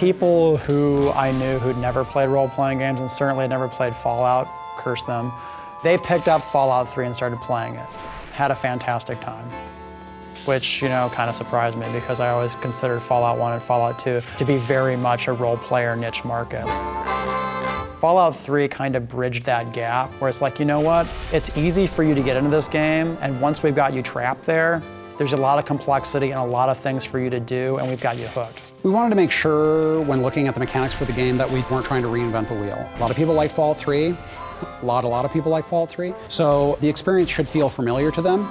people who I knew who'd never played role-playing games and certainly had never played Fallout, curse them, they picked up Fallout 3 and started playing it. Had a fantastic time, which, you know, kind of surprised me because I always considered Fallout 1 and Fallout 2 to be very much a role-player niche market. Fallout 3 kind of bridged that gap where it's like, you know what, it's easy for you to get into this game, and once we've got you trapped there, there's a lot of complexity and a lot of things for you to do, and we've got you hooked. We wanted to make sure when looking at the mechanics for the game that we weren't trying to reinvent the wheel. A lot of people like Fallout 3, a lot of people like Fallout 3, so the experience should feel familiar to them.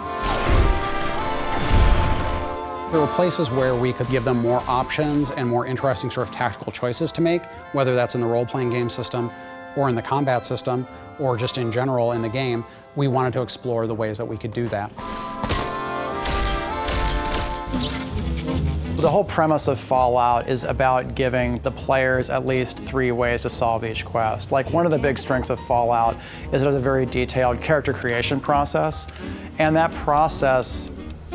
There were places where we could give them more options and more interesting sort of tactical choices to make, whether that's in the role-playing game system or in the combat system or just in general in the game. We wanted to explore the ways that we could do that. The whole premise of Fallout is about giving the players at least 3 ways to solve each quest. Like, one of the big strengths of Fallout is it has a very detailed character creation process, and that process,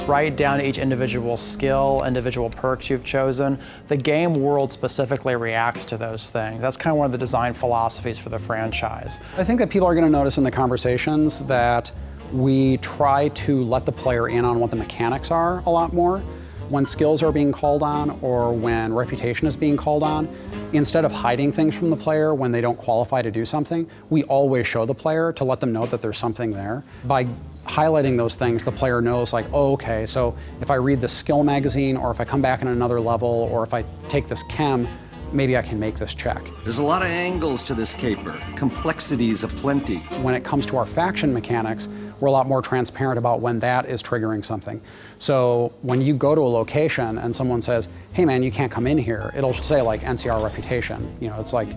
right down to each individual skill, individual perks you've chosen, the game world specifically reacts to those things. That's kind of one of the design philosophies for the franchise. I think that people are going to notice in the conversations that we try to let the player in on what the mechanics are a lot more. When skills are being called on or when reputation is being called on, instead of hiding things from the player when they don't qualify to do something, we always show the player to let them know that there's something there. By highlighting those things, the player knows, like, oh, okay, so if I read the skill magazine, or if I come back in another level, or if I take this chem, maybe I can make this check. There's a lot of angles to this caper, complexities aplenty. When it comes to our faction mechanics, we're a lot more transparent about when that is triggering something. So when you go to a location and someone says, hey man, you can't come in here, it'll say like NCR reputation. You know, it's like,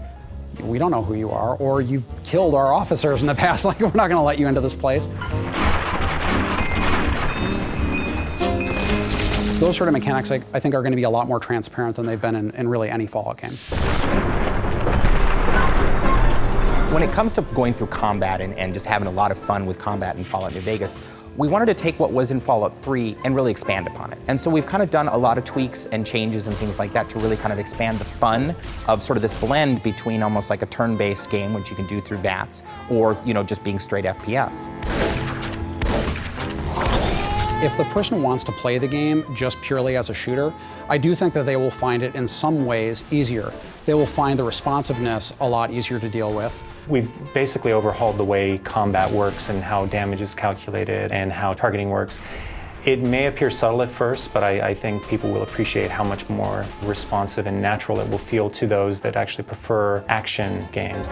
we don't know who you are, or you've killed our officers in the past, like we're not gonna let you into this place. Those sort of mechanics, I think, are going to be a lot more transparent than they've been in really any Fallout game. When it comes to going through combat and just having a lot of fun with combat in Fallout New Vegas, we wanted to take what was in Fallout 3 and really expand upon it. And so we've kind of done a lot of tweaks and changes and things like that to really kind of expand the fun of sort of this blend between almost like a turn-based game, which you can do through VATS, or, you know, just being straight FPS. If the person wants to play the game just purely as a shooter, I do think that they will find it in some ways easier. They will find the responsiveness a lot easier to deal with. We've basically overhauled the way combat works and how damage is calculated and how targeting works. It may appear subtle at first, but I think people will appreciate how much more responsive and natural it will feel to those that actually prefer action games.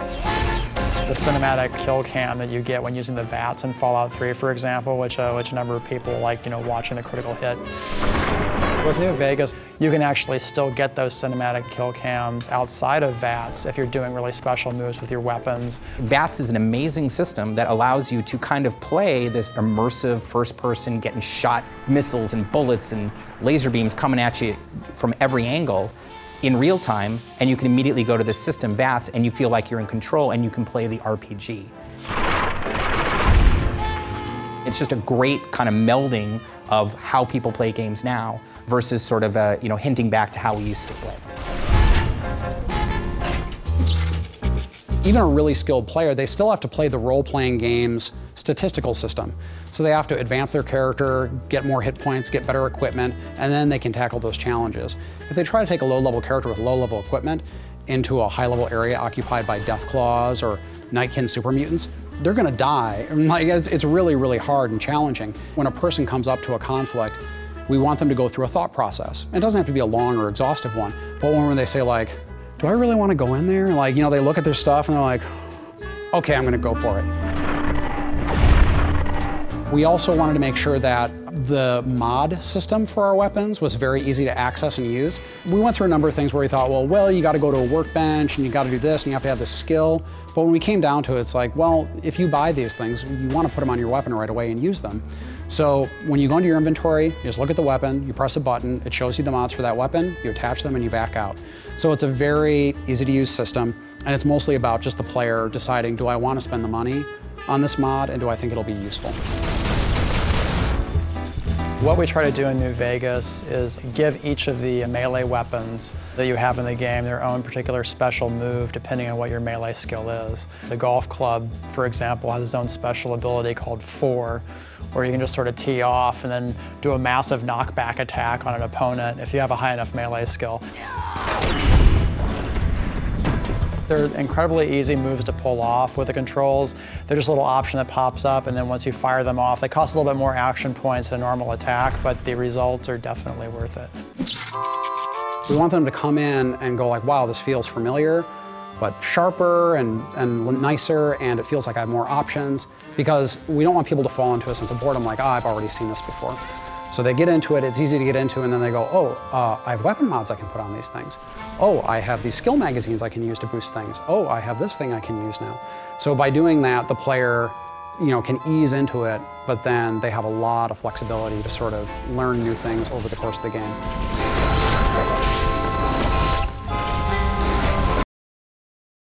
The cinematic kill cam that you get when using the VATS in Fallout 3, for example, which a number of people like, you know, watching the critical hit. With New Vegas, you can actually still get those cinematic kill cams outside of VATS if you're doing really special moves with your weapons. VATS is an amazing system that allows you to kind of play this immersive first person, getting shot missiles and bullets and laser beams coming at you from every angle in real time, and you can immediately go to the system, VATS, and you feel like you're in control and you can play the RPG. It's just a great kind of melding of how people play games now versus sort of you know, hinting back to how we used to play. Even a really skilled player, they still have to play the role-playing game's statistical system. So they have to advance their character, get more hit points, get better equipment, and then they can tackle those challenges. If they try to take a low-level character with low-level equipment into a high-level area occupied by Deathclaws or Nightkin super mutants, they're gonna die. Like, it's really, really hard and challenging. When a person comes up to a conflict, we want them to go through a thought process. It doesn't have to be a long or exhaustive one, but when they say like, do I really want to go in there? Like, you know, they look at their stuff and they're like, okay, I'm gonna go for it. We also wanted to make sure that the mod system for our weapons was very easy to access and use. We went through a number of things where we thought, well, you gotta go to a workbench and you gotta do this and you have to have this skill. But when we came down to it, it's like, well, if you buy these things, you wanna put them on your weapon right away and use them. So when you go into your inventory, you just look at the weapon, you press a button, it shows you the mods for that weapon, you attach them and you back out. So it's a very easy to use system, and it's mostly about just the player deciding, do I wanna spend the money on this mod and do I think it'll be useful? What we try to do in New Vegas is give each of the melee weapons that you have in the game their own particular special move depending on what your melee skill is. The golf club, for example, has its own special ability called Four, where you can just sort of tee off and then do a massive knockback attack on an opponent if you have a high enough melee skill. They're incredibly easy moves to pull off with the controls. They're just a little option that pops up, and then once you fire them off, they cost a little bit more action points than a normal attack, but the results are definitely worth it. We want them to come in and go like, wow, this feels familiar, but sharper and nicer, and it feels like I have more options, because we don't want people to fall into a sense of boredom like, I've already seen this before. So they get into it, it's easy to get into, and then they go, oh, I have weapon mods I can put on these things. Oh, I have these skill magazines I can use to boost things. Oh, I have this thing I can use now. So by doing that, the player can ease into it, but then they have a lot of flexibility to sort of learn new things over the course of the game.